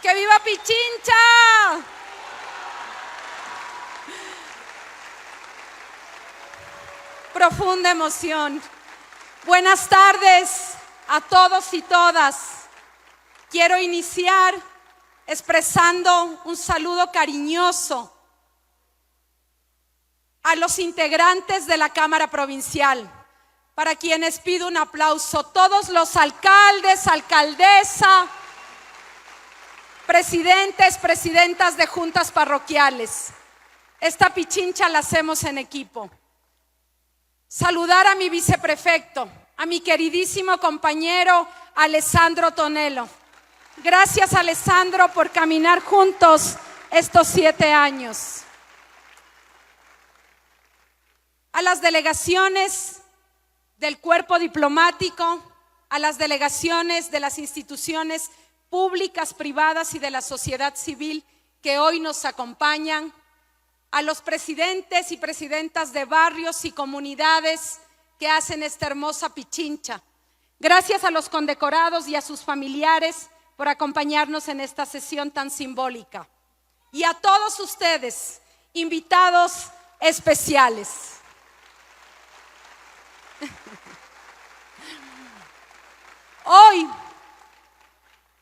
¡Que viva Pichincha! Profunda emoción. Buenas tardes a todos y todas. Quiero iniciar expresando un saludo cariñoso a los integrantes de la Cámara Provincial, para quienes pido un aplauso. Todos los alcaldes, alcaldesa, presidentes, presidentas de juntas parroquiales. Esta Pichincha la hacemos en equipo. Saludar a mi viceprefecto, a mi queridísimo compañero Alessandro Tonelo. Gracias, Alessandro, por caminar juntos estos 7 años. A las delegaciones del cuerpo diplomático, a las delegaciones de las instituciones públicas, privadas y de la sociedad civil que hoy nos acompañan, a los presidentes y presidentas de barrios y comunidades que hacen esta hermosa Pichincha. Gracias a los condecorados y a sus familiares por acompañarnos en esta sesión tan simbólica. Y a todos ustedes, invitados especiales. Hoy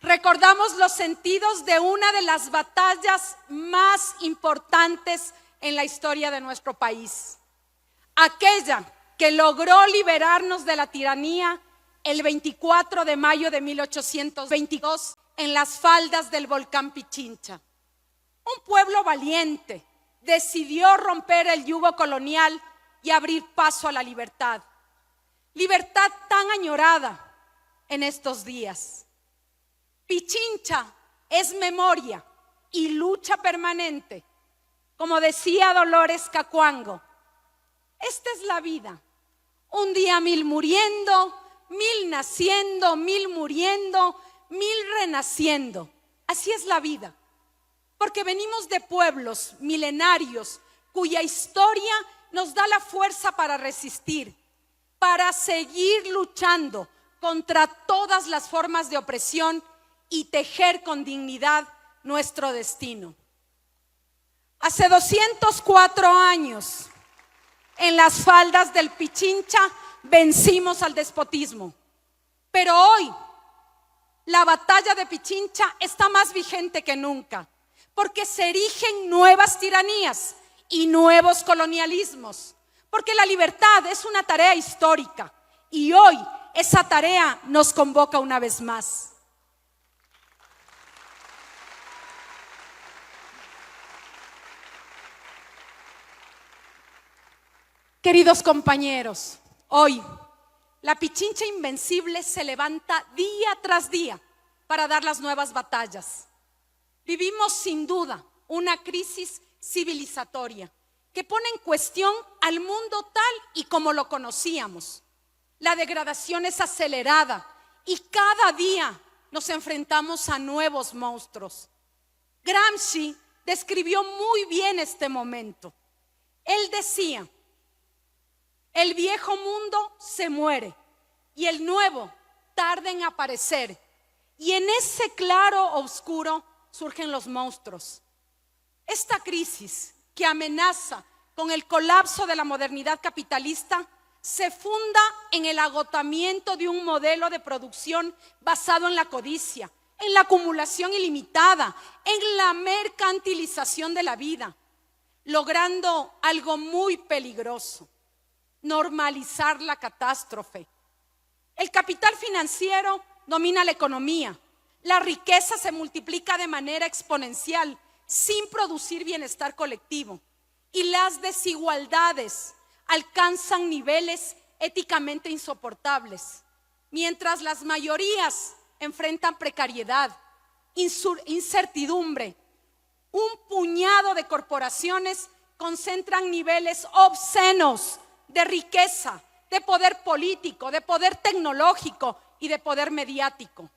recordamos los sentidos de una de las batallas más importantes en la historia de nuestro país. Aquella que logró liberarnos de la tiranía el 24 de mayo de 1822 en las faldas del volcán Pichincha. Un pueblo valiente decidió romper el yugo colonial y abrir paso a la libertad. Libertad tan añorada en estos días. Pichincha es memoria y lucha permanente. Como decía Dolores Cacuango, esta es la vida. Un día 1000 muriendo, 1000 naciendo, 1000 muriendo, 1000 renaciendo. Así es la vida. Porque venimos de pueblos milenarios cuya historia nos da la fuerza para resistir, para seguir luchando contra todas las formas de opresión y tejer con dignidad nuestro destino. Hace 204 años, en las faldas del Pichincha, vencimos al despotismo. Pero hoy, la batalla de Pichincha está más vigente que nunca, porque se erigen nuevas tiranías y nuevos colonialismos, porque la libertad es una tarea histórica y hoy esa tarea nos convoca una vez más. Queridos compañeros, hoy la Pichincha invencible se levanta día tras día para dar las nuevas batallas. Vivimos sin duda una crisis civilizatoria que pone en cuestión al mundo tal y como lo conocíamos. La degradación es acelerada y cada día nos enfrentamos a nuevos monstruos. Gramsci describió muy bien este momento. Él decía: el viejo mundo se muere y el nuevo tarda en aparecer. Y en ese claro oscuro surgen los monstruos. Esta crisis que amenaza con el colapso de la modernidad capitalista se funda en el agotamiento de un modelo de producción basado en la codicia, en la acumulación ilimitada, en la mercantilización de la vida, logrando algo muy peligroso: normalizar la catástrofe. El capital financiero domina la economía. La riqueza se multiplica de manera exponencial sin producir bienestar colectivo. Y las desigualdades alcanzan niveles éticamente insoportables. Mientras las mayorías enfrentan precariedad, incertidumbre, un puñado de corporaciones concentran niveles obscenos de riqueza, de poder político, de poder tecnológico y de poder mediático.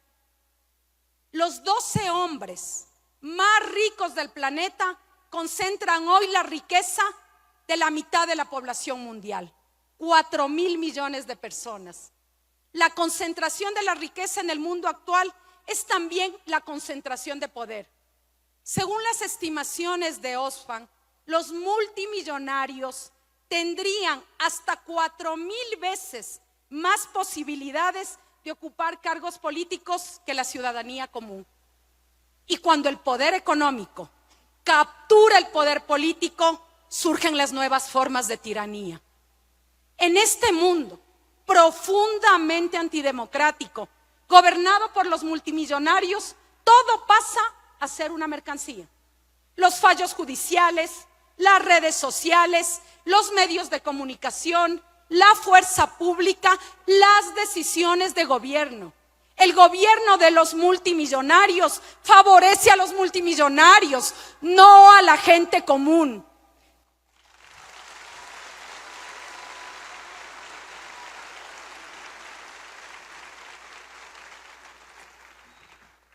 Los 12 hombres más ricos del planeta concentran hoy la riqueza de la mitad de la población mundial, 4.000 millones de personas. La concentración de la riqueza en el mundo actual es también la concentración de poder. Según las estimaciones de Oxfam, los multimillonarios tendrían hasta 4,000 veces más posibilidades de ocupar cargos políticos que la ciudadanía común. Y cuando el poder económico captura el poder político, surgen las nuevas formas de tiranía. En este mundo profundamente antidemocrático, gobernado por los multimillonarios, todo pasa a ser una mercancía. Los fallos judiciales, las redes sociales, los medios de comunicación, la fuerza pública, las decisiones de gobierno. El gobierno de los multimillonarios favorece a los multimillonarios, no a la gente común.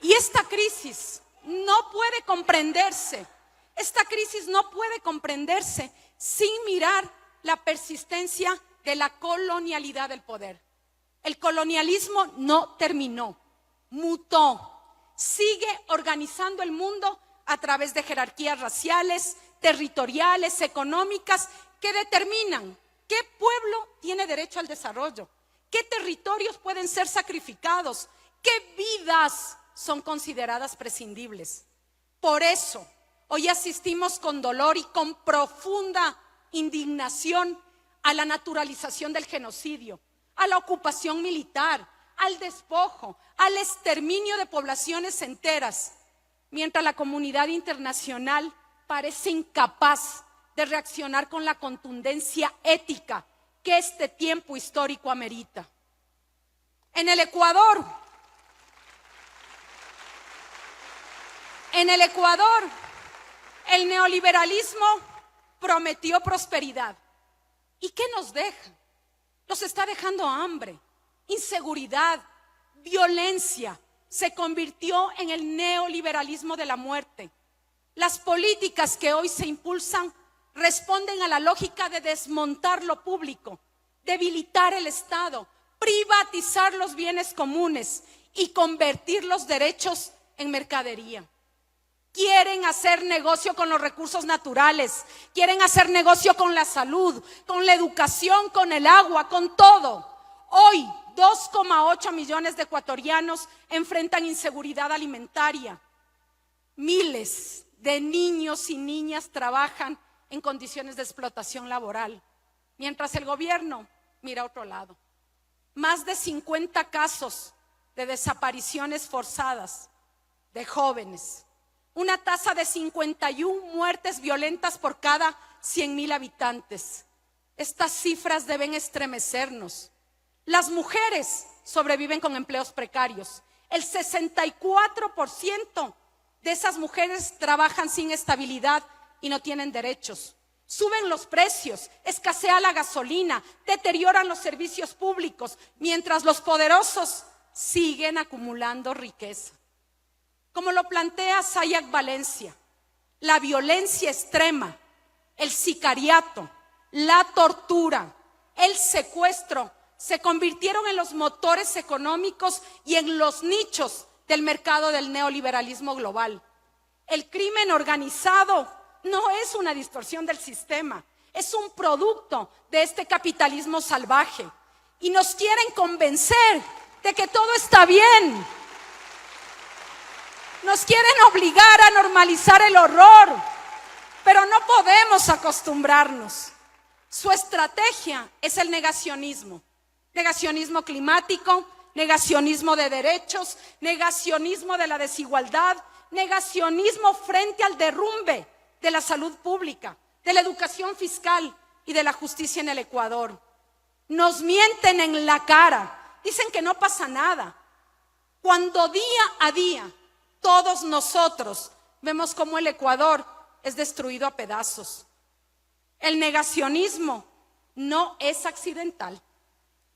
Y esta crisis no puede comprenderse. Esta crisis no puede comprenderse sin mirar la persistencia de la colonialidad del poder. El colonialismo no terminó, mutó, sigue organizando el mundo a través de jerarquías raciales, territoriales, económicas, que determinan qué pueblo tiene derecho al desarrollo, qué territorios pueden ser sacrificados, qué vidas son consideradas prescindibles. Por eso, hoy asistimos con dolor y con profunda indignación a la naturalización del genocidio, a la ocupación militar, al despojo, al exterminio de poblaciones enteras, mientras la comunidad internacional parece incapaz de reaccionar con la contundencia ética que este tiempo histórico amerita. En el Ecuador, el neoliberalismo prometió prosperidad. ¿Y qué nos deja? Nos está dejando hambre, inseguridad, violencia. Se convirtió en el neoliberalismo de la muerte. Las políticas que hoy se impulsan responden a la lógica de desmontar lo público, debilitar el Estado, privatizar los bienes comunes y convertir los derechos en mercadería. Quieren hacer negocio con los recursos naturales, quieren hacer negocio con la salud, con la educación, con el agua, con todo. Hoy 2,8 millones de ecuatorianos enfrentan inseguridad alimentaria. Miles de niños y niñas trabajan en condiciones de explotación laboral, mientras el gobierno mira a otro lado. Más de 50 casos de desapariciones forzadas de jóvenes. Una tasa de 51 muertes violentas por cada 100,000 habitantes. Estas cifras deben estremecernos. Las mujeres sobreviven con empleos precarios. El 64% de esas mujeres trabajan sin estabilidad y no tienen derechos. Suben los precios, escasea la gasolina, deterioran los servicios públicos, mientras los poderosos siguen acumulando riqueza. Como lo plantea Sayak Valencia, la violencia extrema, el sicariato, la tortura, el secuestro se convirtieron en los motores económicos y en los nichos del mercado del neoliberalismo global. El crimen organizado no es una distorsión del sistema, es un producto de este capitalismo salvaje y nos quieren convencer de que todo está bien. Nos quieren obligar a normalizar el horror, pero no podemos acostumbrarnos. Su estrategia es el negacionismo. Negacionismo climático, negacionismo de derechos, negacionismo de la desigualdad, negacionismo frente al derrumbe de la salud pública, de la educación fiscal y de la justicia en el Ecuador. Nos mienten en la cara, dicen que no pasa nada, cuando día a día todos nosotros vemos cómo el Ecuador es destruido a pedazos. El negacionismo no es accidental,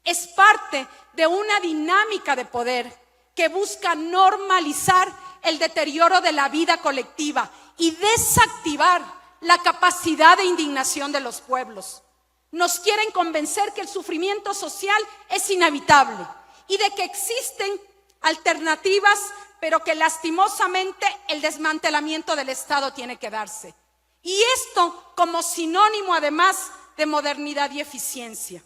es parte de una dinámica de poder que busca normalizar el deterioro de la vida colectiva y desactivar la capacidad de indignación de los pueblos. Nos quieren convencer que el sufrimiento social es inevitable y de que existen alternativas pero que lastimosamente el desmantelamiento del Estado tiene que darse. Y esto como sinónimo además de modernidad y eficiencia.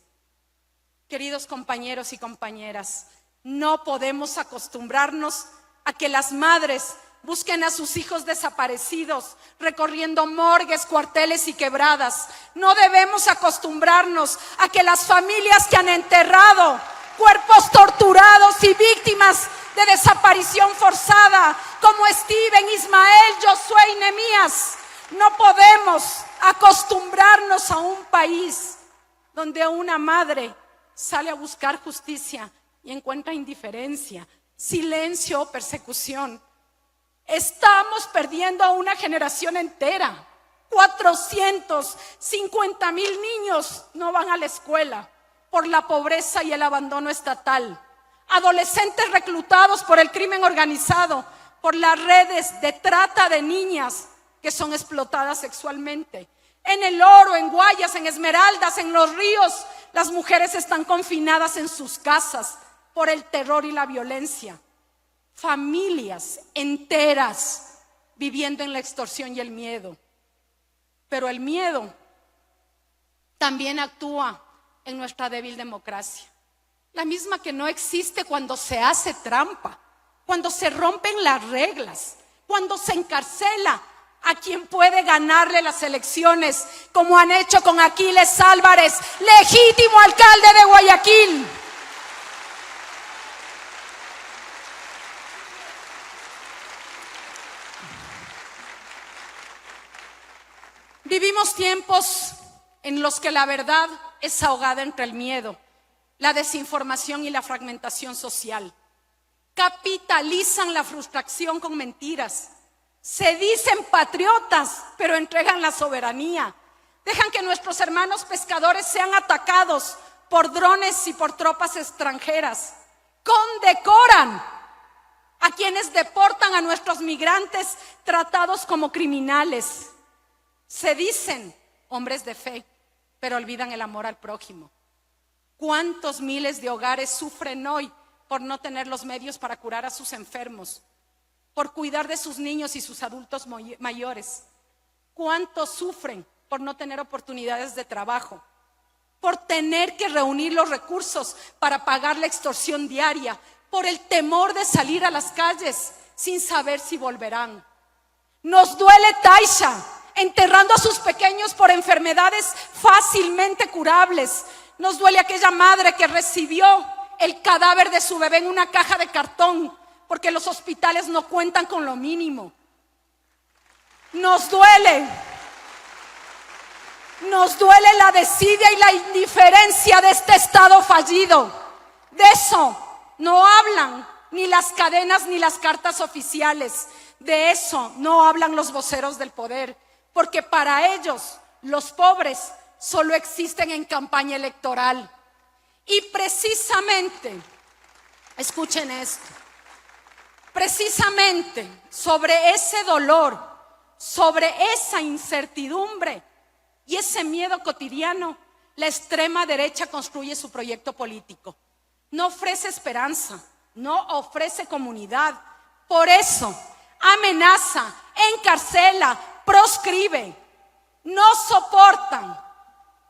Queridos compañeros y compañeras, no podemos acostumbrarnos a que las madres busquen a sus hijos desaparecidos, recorriendo morgues, cuarteles y quebradas. No debemos acostumbrarnos a que las familias que han enterrado cuerpos torturados y víctimas de desaparición forzada, como Steven, Ismael, Josué y Nehemías, no podemos acostumbrarnos a un país donde una madre sale a buscar justicia y encuentra indiferencia, silencio o persecución. Estamos perdiendo a una generación entera. 450,000 niños no van a la escuela por la pobreza y el abandono estatal. Adolescentes reclutados por el crimen organizado, por las redes de trata de niñas que son explotadas sexualmente. En El Oro, en Guayas, en Esmeraldas, en Los Ríos, las mujeres están confinadas en sus casas por el terror y la violencia. Familias enteras viviendo en la extorsión y el miedo. Pero el miedo también actúa en nuestra débil democracia. La misma que no existe cuando se hace trampa, cuando se rompen las reglas, cuando se encarcela a quien puede ganarle las elecciones, como han hecho con Aquiles Álvarez, legítimo alcalde de Guayaquil. Vivimos tiempos en los que la verdad es ahogada entre el miedo, la desinformación y la fragmentación social. Capitalizan la frustración con mentiras. Se dicen patriotas, pero entregan la soberanía. Dejan que nuestros hermanos pescadores sean atacados por drones y por tropas extranjeras. Condecoran a quienes deportan a nuestros migrantes tratados como criminales. Se dicen hombres de fe, pero olvidan el amor al prójimo. ¿Cuántos miles de hogares sufren hoy por no tener los medios para curar a sus enfermos, por cuidar de sus niños y sus adultos mayores? ¿Cuántos sufren por no tener oportunidades de trabajo, por tener que reunir los recursos para pagar la extorsión diaria, por el temor de salir a las calles sin saber si volverán? Nos duele Taisha, enterrando a sus pequeños por enfermedades fácilmente curables. Nos duele aquella madre que recibió el cadáver de su bebé en una caja de cartón porque los hospitales no cuentan con lo mínimo. Nos duele la desidia y la indiferencia de este Estado fallido. De eso no hablan ni las cadenas ni las cartas oficiales. De eso no hablan los voceros del poder, porque para ellos los pobres solo existen en campaña electoral. Y precisamente, escuchen esto, precisamente sobre ese dolor, sobre esa incertidumbre y ese miedo cotidiano, la extrema derecha construye su proyecto político. No ofrece esperanza, no ofrece comunidad. Por eso amenaza, encarcela, proscribe. No soportan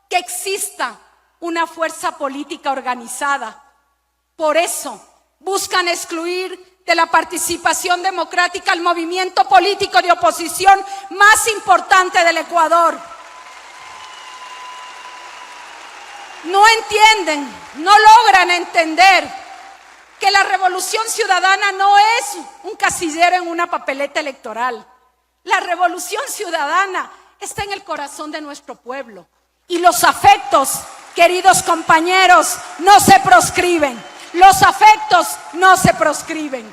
que exista una fuerza política organizada. Por eso buscan excluir de la participación democrática al movimiento político de oposición más importante del Ecuador. No entienden, no logran entender que la revolución ciudadana no es un casillero en una papeleta electoral. La revolución ciudadana está en el corazón de nuestro pueblo. Y los afectos, queridos compañeros, no se proscriben. Los afectos no se proscriben.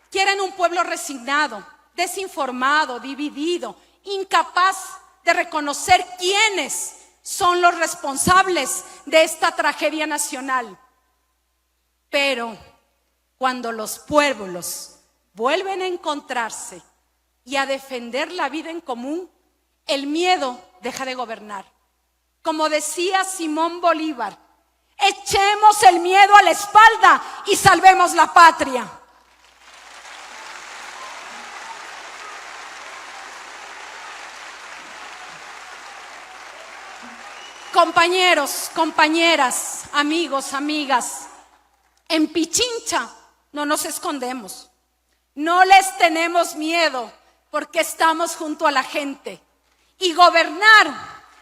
Quieren un pueblo resignado, desinformado, dividido, incapaz de reconocer quiénes son los responsables de esta tragedia nacional. Pero cuando los pueblos vuelven a encontrarse y a defender la vida en común, el miedo deja de gobernar. Como decía Simón Bolívar, Echemos el miedo a la espalda y salvemos la patria. Compañeros, compañeras, amigos, amigas, en Pichincha no nos escondemos, no les tenemos miedo porque estamos junto a la gente. Y gobernar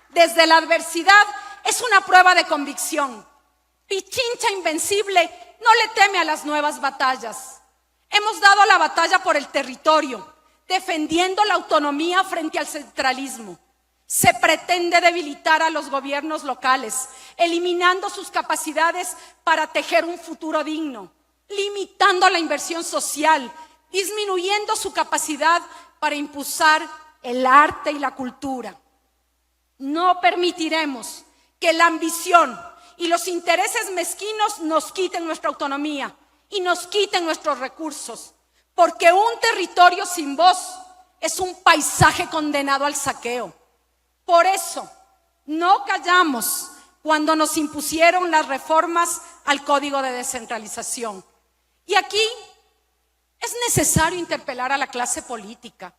desde la adversidad es una prueba de convicción. Pichincha invencible no le teme a las nuevas batallas. Hemos dado la batalla por el territorio, defendiendo la autonomía frente al centralismo. Se pretende debilitar a los gobiernos locales, eliminando sus capacidades para tejer un futuro digno, limitando la inversión social, disminuyendo su capacidad para impulsar el arte y la cultura. No permitiremos que la ambición y los intereses mezquinos nos quiten nuestra autonomía y nos quiten nuestros recursos, porque un territorio sin voz es un paisaje condenado al saqueo. Por eso, no callamos cuando nos impusieron las reformas al Código de Descentralización. Y aquí es necesario interpelar a la clase política.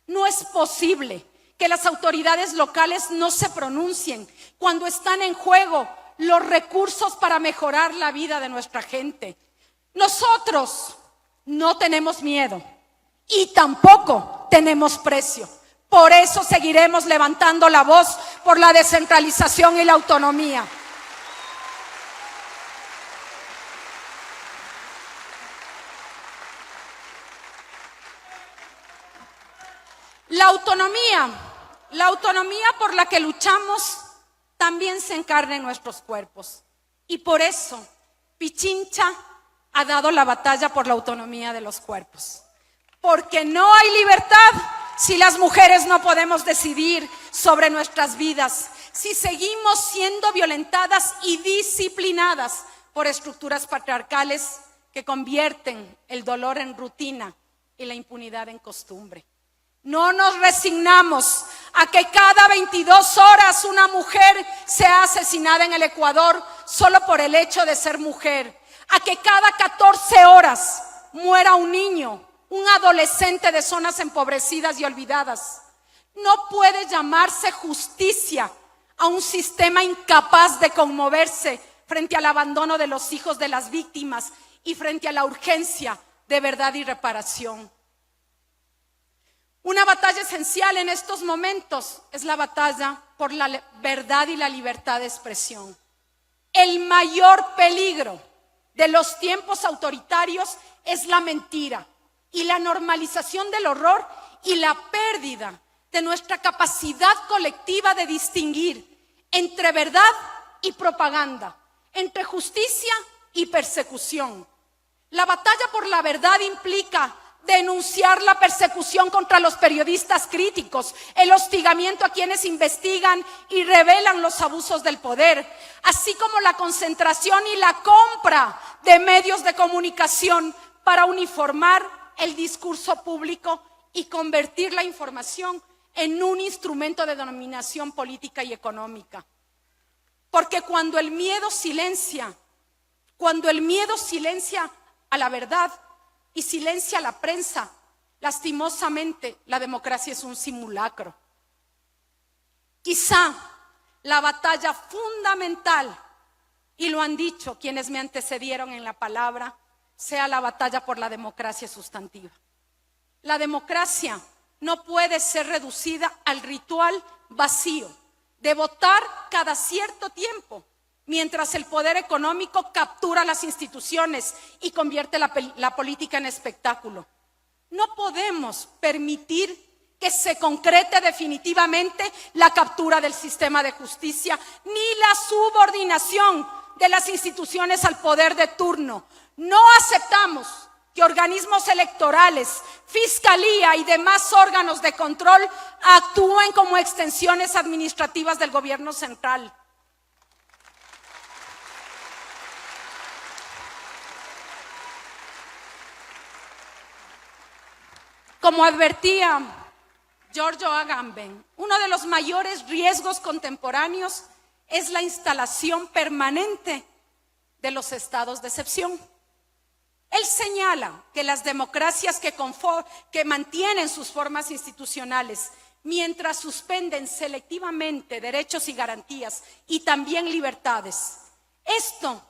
No es posible que las autoridades locales no se pronuncien cuando están en juego los recursos para mejorar la vida de nuestra gente. Nosotros no tenemos miedo y tampoco tenemos precio. Por eso seguiremos levantando la voz por la descentralización y la autonomía. La autonomía por la que luchamos también se encarna en nuestros cuerpos. Y por eso Pichincha ha dado la batalla por la autonomía de los cuerpos. Porque no hay libertad si las mujeres no podemos decidir sobre nuestras vidas, si seguimos siendo violentadas y disciplinadas por estructuras patriarcales que convierten el dolor en rutina y la impunidad en costumbre. No nos resignamos a que cada 22 horas una mujer sea asesinada en el Ecuador solo por el hecho de ser mujer, a que cada 14 horas muera un niño, un adolescente de zonas empobrecidas y olvidadas. No puede llamarse justicia a un sistema incapaz de conmoverse frente al abandono de los hijos de las víctimas y frente a la urgencia de verdad y reparación. Una batalla esencial en estos momentos es la batalla por la verdad y la libertad de expresión. El mayor peligro de los tiempos autoritarios es la mentira y la normalización del horror y la pérdida de nuestra capacidad colectiva de distinguir entre verdad y propaganda, entre justicia y persecución. La batalla por la verdad implica denunciar la persecución contra los periodistas críticos, el hostigamiento a quienes investigan y revelan los abusos del poder, así como la concentración y la compra de medios de comunicación para uniformar el discurso público y convertir la información en un instrumento de dominación política y económica. Porque cuando el miedo silencia a la verdad y silencia a la prensa, lastimosamente la democracia es un simulacro. Quizá la batalla fundamental, y lo han dicho quienes me antecedieron en la palabra, sea la batalla por la democracia sustantiva. La democracia no puede ser reducida al ritual vacío de votar cada cierto tiempo, mientras el poder económico captura las instituciones y convierte la política en espectáculo. No podemos permitir que se concrete definitivamente la captura del sistema de justicia ni la subordinación de las instituciones al poder de turno. No aceptamos que organismos electorales, fiscalía y demás órganos de control actúen como extensiones administrativas del gobierno central. Como advertía Giorgio Agamben, uno de los mayores riesgos contemporáneos es la instalación permanente de los estados de excepción. Él señala que las democracias que mantienen sus formas institucionales, mientras suspenden selectivamente derechos y garantías y también libertades, esto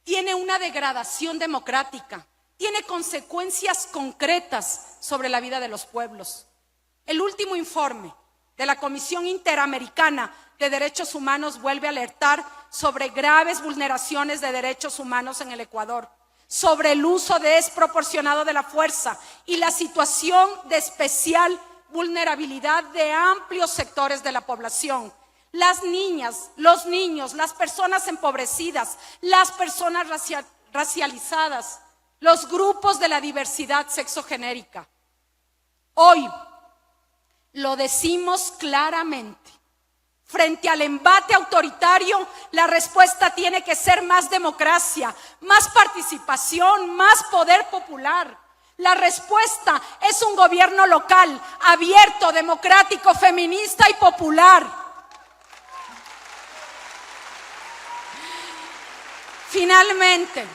tiene una degradación democrática, tiene consecuencias concretas sobre la vida de los pueblos. El último informe de la Comisión Interamericana de Derechos Humanos vuelve a alertar sobre graves vulneraciones de derechos humanos en el Ecuador, sobre el uso desproporcionado de la fuerza y la situación de especial vulnerabilidad de amplios sectores de la población. Las niñas, los niños, las personas empobrecidas, las personas racializadas, los grupos de la diversidad sexogenérica. Hoy lo decimos claramente. Frente al embate autoritario, la respuesta tiene que ser más democracia, más participación, más poder popular. La respuesta es un gobierno local, abierto, democrático, feminista y popular. Finalmente,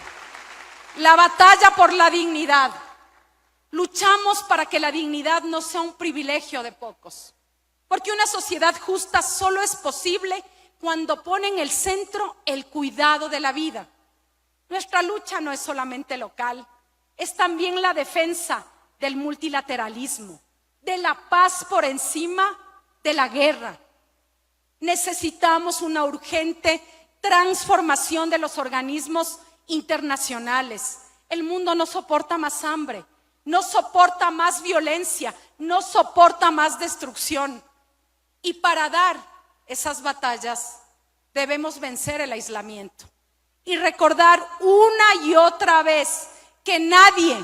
la batalla por la dignidad. Luchamos para que la dignidad no sea un privilegio de pocos. Porque una sociedad justa solo es posible cuando pone en el centro el cuidado de la vida. Nuestra lucha no es solamente local, es también la defensa del multilateralismo, de la paz por encima de la guerra. Necesitamos una urgente transformación de los organismos internacionales. El mundo no soporta más hambre, no soporta más violencia, no soporta más destrucción. Y para dar esas batallas debemos vencer el aislamiento y recordar una y otra vez que nadie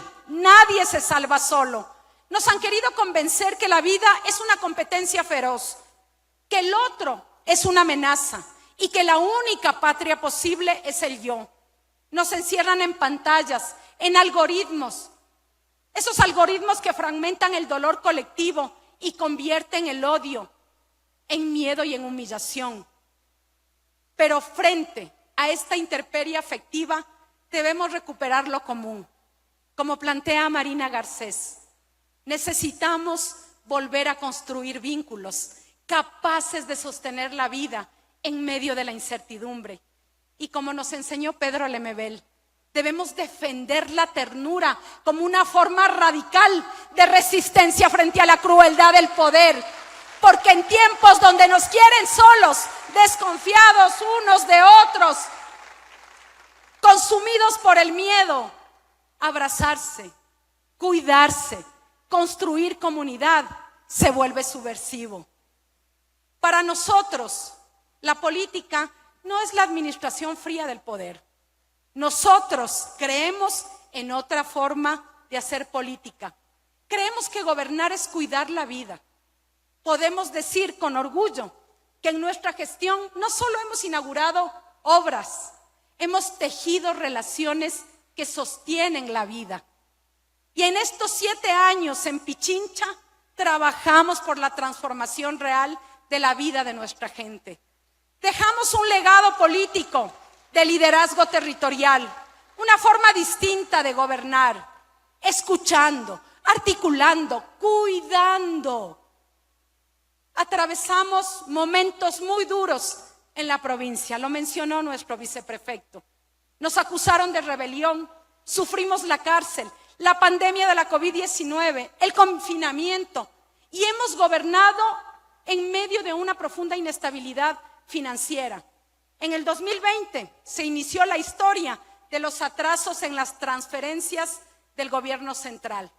se salva solo. Nos han querido convencer que la vida es una competencia feroz, que el otro es una amenaza y que la única patria posible es el yo. Nos encierran en pantallas, en algoritmos, esos algoritmos que fragmentan el dolor colectivo y convierten el odio en miedo y en humillación. Pero frente a esta intemperie afectiva debemos recuperar lo común. Como plantea Marina Garcés, necesitamos volver a construir vínculos capaces de sostener la vida en medio de la incertidumbre. Y como nos enseñó Pedro Lemebel, debemos defender la ternura como una forma radical de resistencia frente a la crueldad del poder. Porque en tiempos donde nos quieren solos, desconfiados unos de otros, consumidos por el miedo, abrazarse, cuidarse, construir comunidad se vuelve subversivo. Para nosotros, la política no es la administración fría del poder. Nosotros creemos en otra forma de hacer política. Creemos que gobernar es cuidar la vida. Podemos decir con orgullo que en nuestra gestión no solo hemos inaugurado obras, hemos tejido relaciones que sostienen la vida. Y en estos 7 años en Pichincha trabajamos por la transformación real de la vida de nuestra gente. Dejamos un legado político de liderazgo territorial, una forma distinta de gobernar, escuchando, articulando, cuidando. Atravesamos momentos muy duros en la provincia, lo mencionó nuestro viceprefecto. Nos acusaron de rebelión, sufrimos la cárcel, la pandemia de la COVID-19, el confinamiento, y hemos gobernado en medio de una profunda inestabilidad financiera. En el 2020 se inició la historia de los atrasos en las transferencias del gobierno central.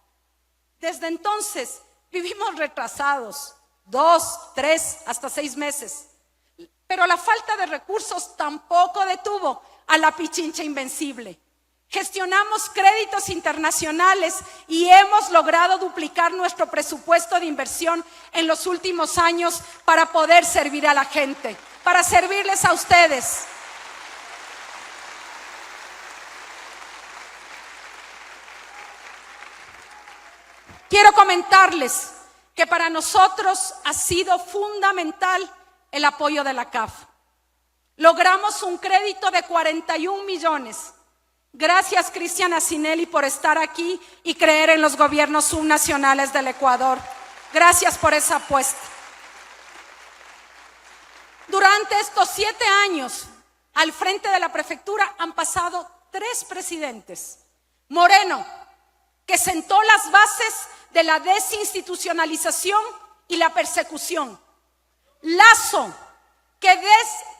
Desde entonces vivimos retrasados, 2, 3, hasta 6 meses. Pero la falta de recursos tampoco detuvo a la Pichincha invencible. Gestionamos créditos internacionales y hemos logrado duplicar nuestro presupuesto de inversión en los últimos años para poder servir a la gente, para servirles a ustedes. Quiero comentarles que para nosotros ha sido fundamental el apoyo de la CAF. Logramos un crédito de 41 millones. Gracias, Cristian Asinelli, por estar aquí y creer en los gobiernos subnacionales del Ecuador. Gracias por esa apuesta. Durante estos 7 años, al frente de la prefectura han pasado 3 presidentes. Moreno, que sentó las bases de la desinstitucionalización y la persecución. Lazo, que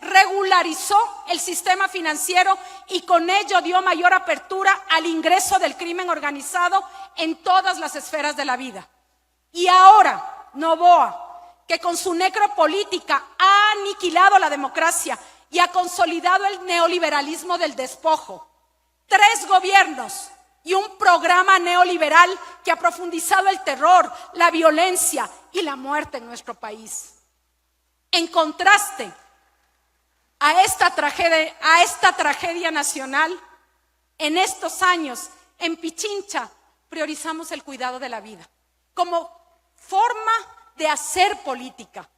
desregularizó el sistema financiero y con ello dio mayor apertura al ingreso del crimen organizado en todas las esferas de la vida. Y ahora, Noboa, que con su necropolítica ha aniquilado la democracia y ha consolidado el neoliberalismo del despojo. 3 gobiernos y un programa neoliberal que ha profundizado el terror, la violencia y la muerte en nuestro país. En contraste a esta tragedia nacional, en estos años, en Pichincha, priorizamos el cuidado de la vida como forma de hacer política.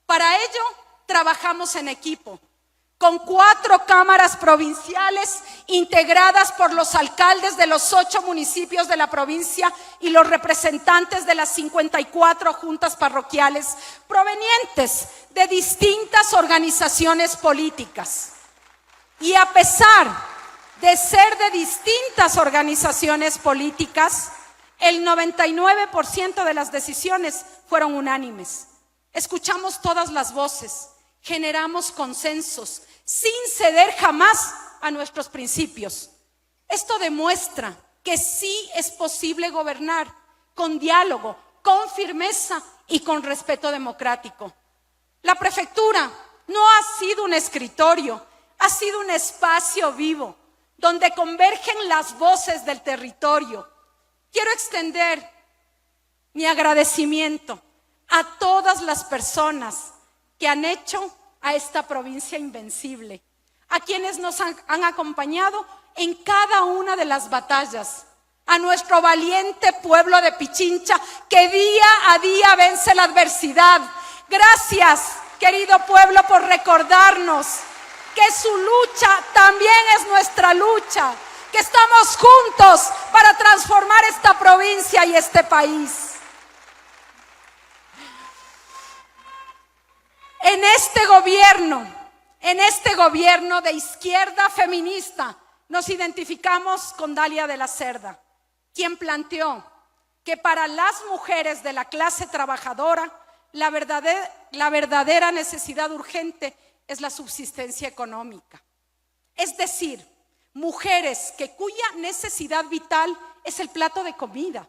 Para ello, trabajamos en equipo, con 4 cámaras provinciales integradas por los alcaldes de los 8 municipios de la provincia y los representantes de las 54 juntas parroquiales provenientes de distintas organizaciones políticas. Y a pesar de ser de distintas organizaciones políticas, el 99% de las decisiones fueron unánimes. Escuchamos todas las voces, generamos consensos, sin ceder jamás a nuestros principios. Esto demuestra que sí es posible gobernar con diálogo, con firmeza y con respeto democrático. La prefectura no ha sido un escritorio, ha sido un espacio vivo donde convergen las voces del territorio. Quiero extender mi agradecimiento a todas las personas que han hecho a esta provincia invencible, a quienes nos han acompañado en cada una de las batallas, a nuestro valiente pueblo de Pichincha que día a día vence la adversidad. Gracias, querido pueblo, por recordarnos que su lucha también es nuestra lucha, que estamos juntos para transformar esta provincia y este país. En este gobierno de izquierda feminista, nos identificamos con Dalia de la Cerda, quien planteó que para las mujeres de la clase trabajadora, la verdadera necesidad urgente es la subsistencia económica. Es decir, mujeres cuya necesidad vital es el plato de comida,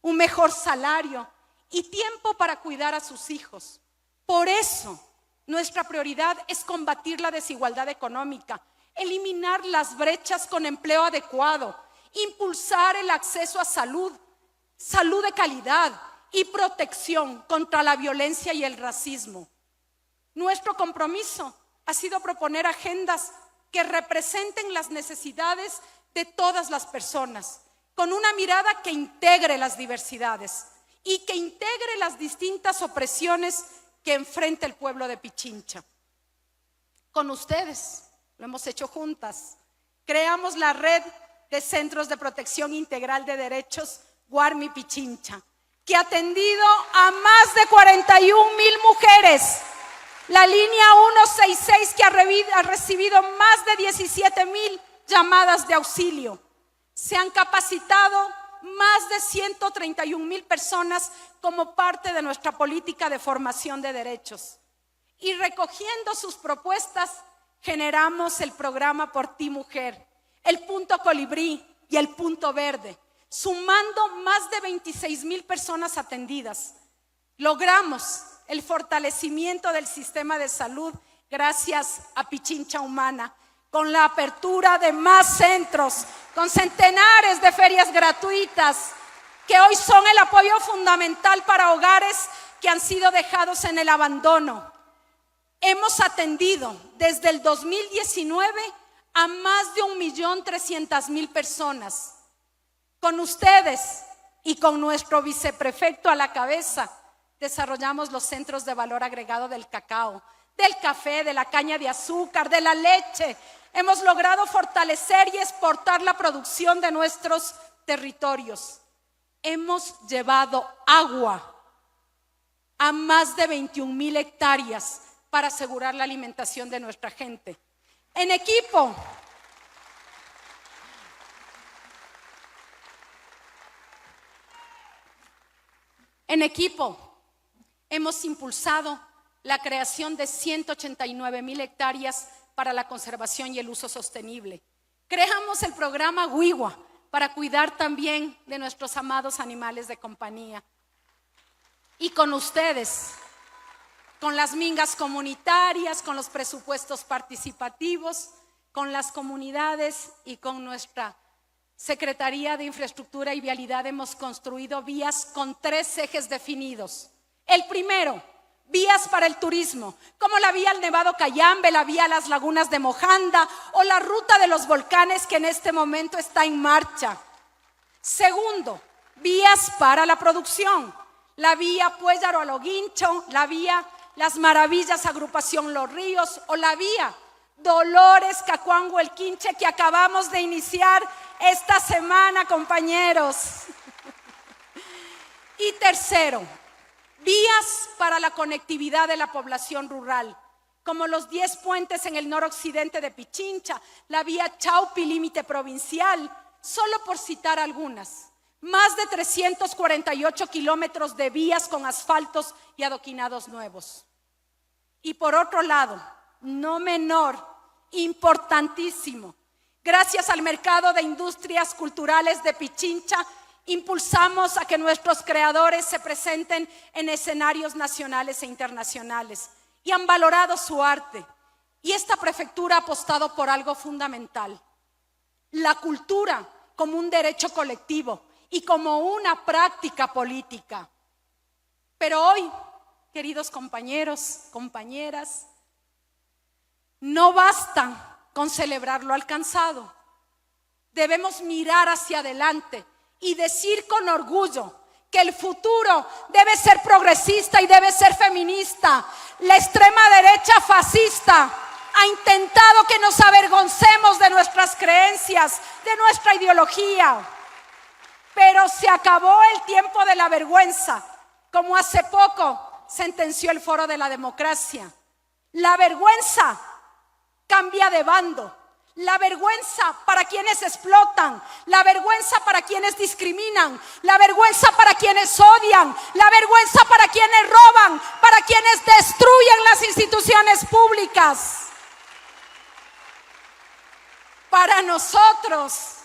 un mejor salario y tiempo para cuidar a sus hijos. Por eso, nuestra prioridad es combatir la desigualdad económica, eliminar las brechas con empleo adecuado, impulsar el acceso a salud de calidad y protección contra la violencia y el racismo. Nuestro compromiso ha sido proponer agendas que representen las necesidades de todas las personas, con una mirada que integre las diversidades y que integre las distintas opresiones que enfrenta el pueblo de Pichincha. Con ustedes, lo hemos hecho juntas, creamos la red de centros de protección integral de derechos Guarmi Pichincha, que ha atendido a más de 41,000 mujeres. La línea 166 que ha recibido más de 17,000 llamadas de auxilio. Se han capacitado más de 131,000 personas como parte de nuestra política de formación de derechos. Y recogiendo sus propuestas, generamos el programa Por Ti Mujer, el Punto Colibrí y el Punto Verde, sumando más de 26,000 personas atendidas. Logramos el fortalecimiento del sistema de salud gracias a Pichincha Humana, con la apertura de más centros, con centenares de ferias gratuitas, que hoy son el apoyo fundamental para hogares que han sido dejados en el abandono. Hemos atendido desde el 2019 a más de 1,300,000 personas. Con ustedes y con nuestro viceprefecto a la cabeza, desarrollamos los centros de valor agregado del cacao, del café, de la caña de azúcar, de la leche. Hemos logrado fortalecer y exportar la producción de nuestros territorios. Hemos llevado agua a más de 21,000 hectáreas para asegurar la alimentación de nuestra gente. En equipo, hemos impulsado la creación de 189,000 hectáreas para la conservación y el uso sostenible. Creamos el programa Wiwa para cuidar también de nuestros amados animales de compañía. Y con ustedes, con las mingas comunitarias, con los presupuestos participativos, con las comunidades y con nuestra Secretaría de Infraestructura y Vialidad hemos construido vías con 3 ejes definidos. El primero, vías para el turismo, como la vía al Nevado Cayambe, la vía a las lagunas de Mojanda o la ruta de los volcanes que en este momento está en marcha. Segundo, vías para la producción, la vía Puéllaro a Loguincho, la vía Las Maravillas, Agrupación Los Ríos o la vía Dolores Cacuango El Quinche que acabamos de iniciar esta semana, compañeros. Y tercero, vías para la conectividad de la población rural, como los 10 puentes en el noroccidente de Pichincha, la vía Chaupi, límite provincial, solo por citar algunas. Más de 348 kilómetros de vías con asfaltos y adoquinados nuevos. Y por otro lado, no menor, importantísimo, gracias al mercado de industrias culturales de Pichincha, impulsamos a que nuestros creadores se presenten en escenarios nacionales e internacionales y han valorado su arte. Y esta prefectura ha apostado por algo fundamental: la cultura como un derecho colectivo y como una práctica política. Pero hoy, queridos compañeros, compañeras, no basta con celebrar lo alcanzado. Debemos mirar hacia adelante y decir con orgullo que el futuro debe ser progresista y debe ser feminista. La extrema derecha fascista ha intentado que nos avergoncemos de nuestras creencias, de nuestra ideología. Pero se acabó el tiempo de la vergüenza, como hace poco sentenció el Foro de la Democracia. La vergüenza cambia de bando. La vergüenza para quienes explotan, la vergüenza para quienes discriminan, la vergüenza para quienes odian, la vergüenza para quienes roban, para quienes destruyen las instituciones públicas. Para nosotros,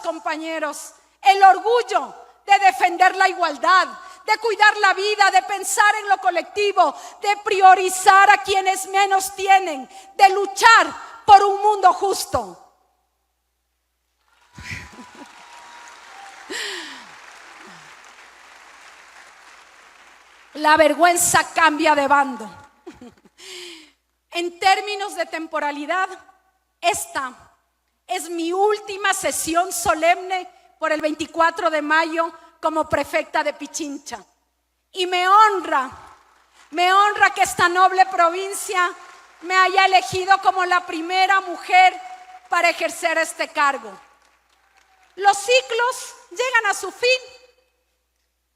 compañeros, el orgullo de defender la igualdad, de cuidar la vida, de pensar en lo colectivo, de priorizar a quienes menos tienen, de luchar por un mundo justo. La vergüenza cambia de bando. En términos de temporalidad, esta es mi última sesión solemne por el 24 de mayo como prefecta de Pichincha. Y me honra que esta noble provincia me haya elegido como la primera mujer para ejercer este cargo. Los ciclos llegan a su fin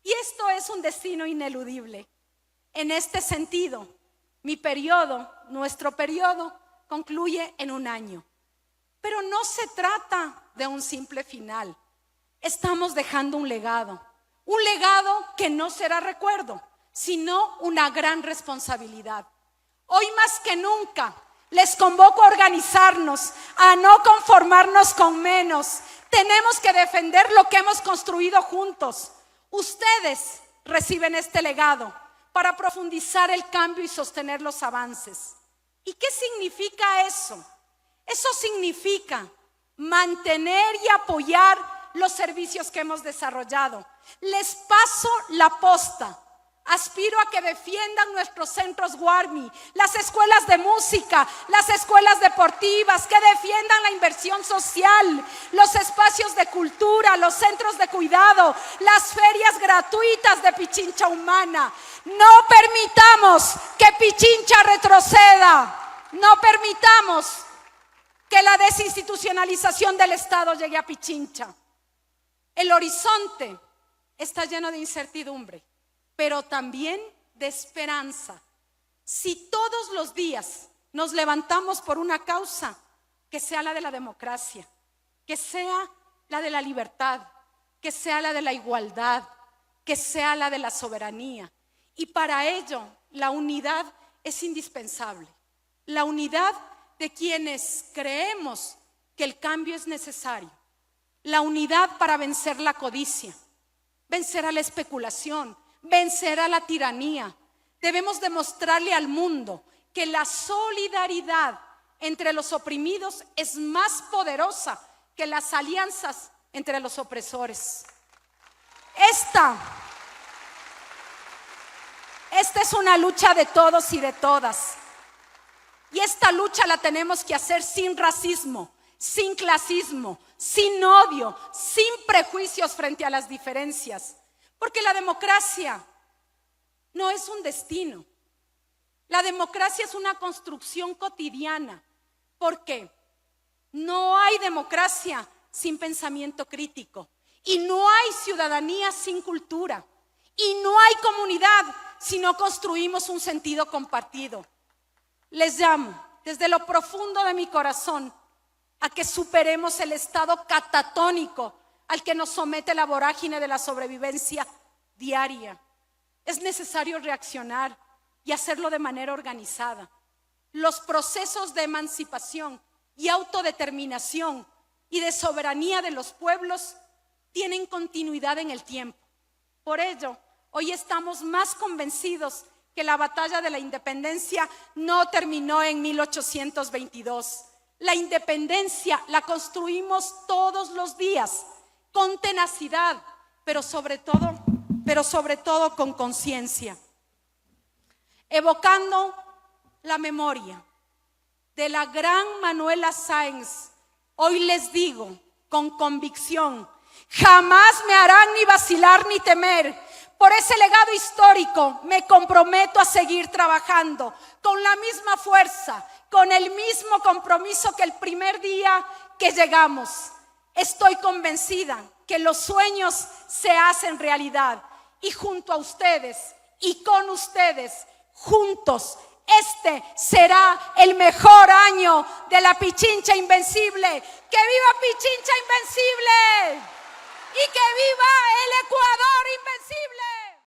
y esto es un destino ineludible. En este sentido, nuestro periodo concluye en un año. Pero no se trata de un simple final. Estamos dejando un legado que no será recuerdo, sino una gran responsabilidad. Hoy más que nunca les convoco a organizarnos, a no conformarnos con menos. Tenemos que defender lo que hemos construido juntos. Ustedes reciben este legado para profundizar el cambio y sostener los avances. ¿Y qué significa eso? Eso significa mantener y apoyar los servicios que hemos desarrollado. Les paso la posta. Aspiro a que defiendan nuestros centros Guarmi, las escuelas de música, las escuelas deportivas, que defiendan la inversión social, los espacios de cultura, los centros de cuidado, las ferias gratuitas de Pichincha Humana. No permitamos que Pichincha retroceda. No permitamos que la desinstitucionalización del Estado llegue a Pichincha. El horizonte está lleno de incertidumbre, pero también de esperanza. Si todos los días nos levantamos por una causa, que sea la de la democracia, que sea la de la libertad, que sea la de la igualdad, que sea la de la soberanía. Y para ello la unidad es indispensable. La unidad de quienes creemos que el cambio es necesario. La unidad para vencer la codicia, vencer a la especulación, vencer a la tiranía. Debemos demostrarle al mundo que la solidaridad entre los oprimidos es más poderosa que las alianzas entre los opresores. Esta es una lucha de todos y de todas. Y esta lucha la tenemos que hacer sin racismo, sin clasismo, sin odio, sin prejuicios frente a las diferencias. Porque la democracia no es un destino. La democracia es una construcción cotidiana. Porque no hay democracia sin pensamiento crítico. Y no hay ciudadanía sin cultura. Y no hay comunidad si no construimos un sentido compartido. Les llamo desde lo profundo de mi corazón a que superemos el estado catatónico al que nos somete la vorágine de la sobrevivencia diaria. Es necesario reaccionar y hacerlo de manera organizada. Los procesos de emancipación y autodeterminación y de soberanía de los pueblos tienen continuidad en el tiempo. Por ello, hoy estamos más convencidos que la batalla de la independencia no terminó en 1822. La independencia la construimos todos los días, con tenacidad, pero sobre todo con conciencia. Evocando la memoria de la gran Manuela Sáenz, hoy les digo con convicción, jamás me harán ni vacilar ni temer. Por ese legado histórico me comprometo a seguir trabajando con la misma fuerza, con el mismo compromiso que el primer día que llegamos. Estoy convencida que los sueños se hacen realidad y junto a ustedes y con ustedes, juntos, este será el mejor año de la Pichincha Invencible. ¡Que viva Pichincha Invencible! ¡Y que viva el Ecuador Invencible!